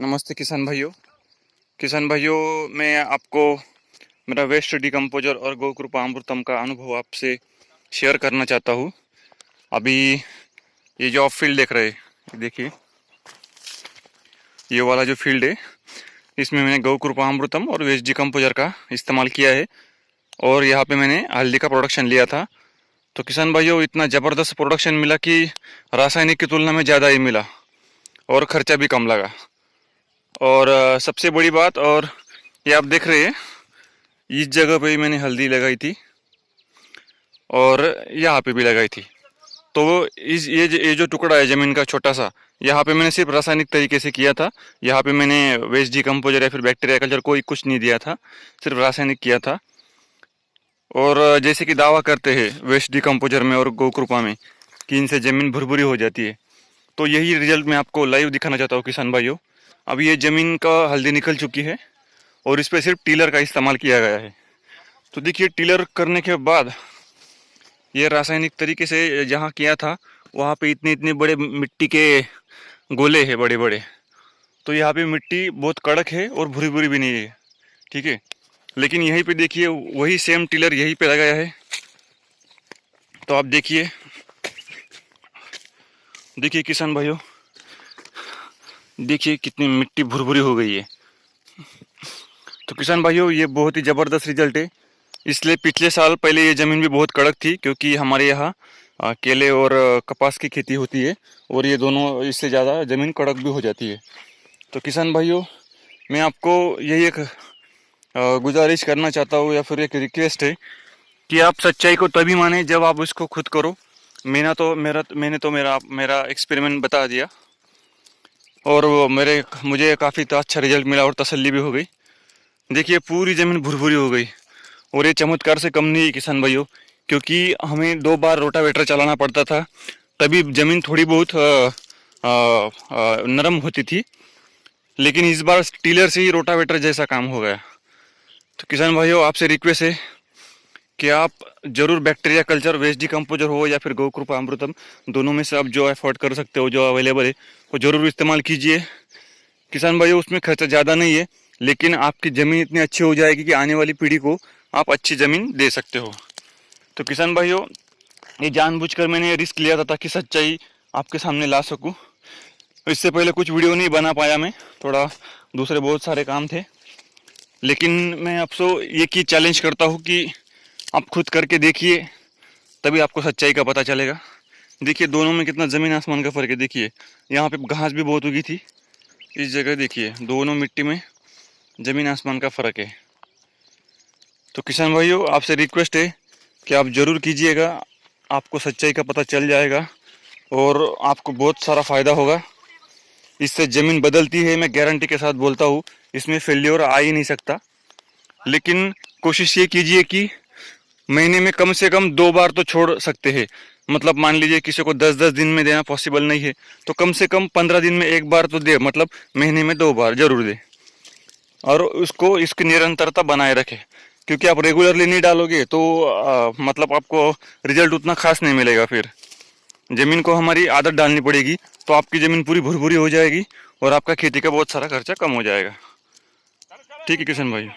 नमस्ते किसान भाइयों, मैं आपको मेरा वेस्ट डिकम्पोजर और गोकृपामृतम का अनुभव आपसे शेयर करना चाहता हूँ। अभी ये जो आप फील्ड देख रहे हैं, देखिए ये वाला जो फील्ड है, इसमें मैंने गोकृपामृतम और वेस्ट डिकम्पोजर का इस्तेमाल किया है और यहाँ पे मैंने हल्दी का प्रोडक्शन लिया था। तो किसान भाइयों, इतना ज़बरदस्त प्रोडक्शन मिला कि रासायनिक की तुलना में ज़्यादा ही मिला और ख़र्चा भी कम लगा। और सबसे बड़ी बात, और ये आप देख रहे हैं, इस जगह पे ही मैंने हल्दी लगाई थी और यहाँ पे भी लगाई थी। तो ये जो टुकड़ा है ज़मीन का छोटा सा, यहाँ पे मैंने सिर्फ रासायनिक तरीके से किया था। यहाँ पे मैंने वेस्ट डिकम्पोजर या फिर बैक्टीरिया कल्चर कोई कुछ नहीं दिया था, सिर्फ रासायनिक किया था। और जैसे कि दावा करते हैं वेस्ट डिकम्पोजर में और गोकृपा में कि इनसे ज़मीन भुरभुरी हो जाती है, तो यही रिजल्ट मैं आपको लाइव दिखाना चाहता हूँ किसान भाइयों। अभी ये ज़मीन का हल्दी निकल चुकी है और इस पर सिर्फ टीलर का इस्तेमाल किया गया है। तो देखिए, टीलर करने के बाद ये रासायनिक तरीके से जहाँ किया था वहाँ पे इतने इतने बड़े मिट्टी के गोले हैं, बड़े बड़े। तो यहाँ पे मिट्टी बहुत कड़क है और भूरी भूरी भी नहीं है, ठीक है। लेकिन यहीं पे देखिए, वही सेम टीलर यहीं पे लगाया है। तो आप देखिए किसान भाइयों, देखिए कितनी मिट्टी भुरभुरी हो गई है। तो किसान भाइयों, ये बहुत ही ज़बरदस्त रिजल्ट है। इसलिए पिछले साल पहले ये ज़मीन भी बहुत कड़क थी, क्योंकि हमारे यहाँ केले और कपास की खेती होती है और ये दोनों, इससे ज़्यादा ज़मीन कड़क भी हो जाती है। तो किसान भाइयों, मैं आपको यही एक गुजारिश करना चाहता हूँ, या फिर एक रिक्वेस्ट है कि आप सच्चाई को तभी माने जब आप उसको खुद करो। मैंने तो मेरा एक्सपेरिमेंट बता दिया और मुझे काफ़ी अच्छा रिजल्ट मिला और तसल्ली भी हो गई। देखिए, पूरी ज़मीन भुरभुरी हो गई और ये चमत्कार से कम नहीं है किसान भाइयों, क्योंकि हमें 2 बार रोटावेटर चलाना पड़ता था, तभी ज़मीन थोड़ी बहुत नरम होती थी। लेकिन इस बार टीलर से ही रोटावेटर जैसा काम हो गया। तो किसान भाइयों, आपसे रिक्वेस्ट है कि आप ज़रूर बैक्टीरिया कल्चर, वेस्ट डिकम्पोजर हो या फिर गोकृपामृतम, दोनों में से आप जो एफर्ट कर सकते हो, जो अवेलेबल है, वो ज़रूर इस्तेमाल कीजिए। किसान भाइयों, उसमें खर्चा ज़्यादा नहीं है, लेकिन आपकी ज़मीन इतनी अच्छी हो जाएगी कि आने वाली पीढ़ी को आप अच्छी ज़मीन दे सकते हो। तो किसान भाइयों, ये जानबूझकर मैंने रिस्क लिया था ताकि सच्चाई आपके सामने ला सकूं। इससे पहले कुछ वीडियो नहीं बना पाया मैं, थोड़ा दूसरे बहुत सारे काम थे। लेकिन मैं आपसे ये की चैलेंज करता हूँ कि आप खुद करके देखिए, तभी आपको सच्चाई का पता चलेगा। देखिए दोनों में कितना ज़मीन आसमान का फ़र्क है। देखिए यहाँ पे घास भी बहुत उगी थी, इस जगह देखिए दोनों मिट्टी में ज़मीन आसमान का फ़र्क है। तो किसान भाइयों, आपसे रिक्वेस्ट है कि आप ज़रूर कीजिएगा, आपको सच्चाई का पता चल जाएगा और आपको बहुत सारा फ़ायदा होगा। इससे ज़मीन बदलती है, मैं गारंटी के साथ बोलता हूँ, इसमें फेल्योर आ ही नहीं सकता। लेकिन कोशिश ये कीजिए कि महीने में कम से कम 2 बार तो छोड़ सकते हैं। मतलब मान लीजिए किसी को 10-10 दिन में देना पॉसिबल नहीं है, तो कम से कम 15 दिन में 1 बार तो दे, मतलब महीने में 2 बार जरूर दे। और उसको इसकी निरंतरता बनाए रखें, क्योंकि आप रेगुलरली नहीं डालोगे तो मतलब आपको रिजल्ट उतना खास नहीं मिलेगा। फिर ज़मीन को हमारी आदत डालनी पड़ेगी, तो आपकी ज़मीन पूरी भुरभुरी हो जाएगी और आपका खेती का बहुत सारा खर्चा कम हो जाएगा। ठीक है किशन भाई।